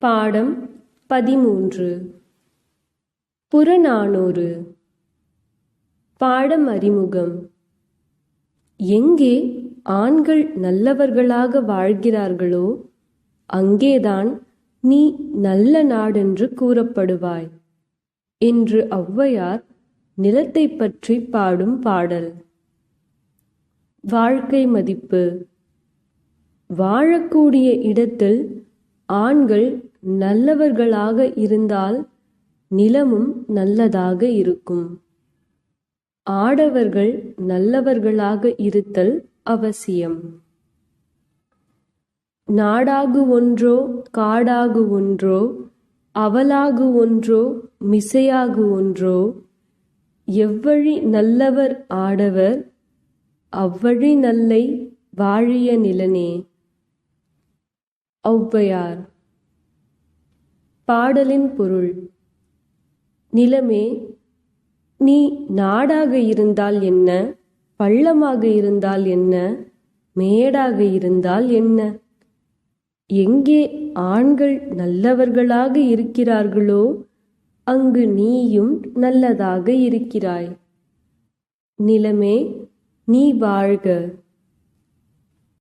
பாடம் 13. புறநானூறு. பாடம் அறிமுகம். எங்கே ஆண்கள் நல்லவர்களாக வாழ்கிறார்களோ அங்கேதான் நீ நல்ல நாடென்று கூறப்படுவாய் என்று ஔவையார் நிலத்தை பற்றி பாடும் பாடல். வாழ்க்கை மதிப்பு. வாழக்கூடிய இடத்தில் ஆண்கள் நல்லவர்களாக இருந்தால் நிலமும் நல்லதாக இருக்கும். ஆடவர்கள் நல்லவர்களாக இருத்தல் அவசியம். நாடாகு ஒன்றோ காடாகு ஒன்றோ அவலாகு ஒன்றோ மிசையாகு ஒன்றோ எவ்வழி நல்லவர் ஆடவர் அவ்வழி நல்லை வாழிய நிலனே. ஔவையார். பாடலின் பொருள். நிலமே, நீ நாடாக இருந்தால் என்ன, பள்ளமாக இருந்தால் என்ன, மேடாக இருந்தால் என்ன, எங்கே ஆண்கள் நல்லவர்களாக இருக்கிறார்களோ அங்கு நீயும் நல்லதாக இருக்கிறாய். நிலமே, நீ வாழ்க.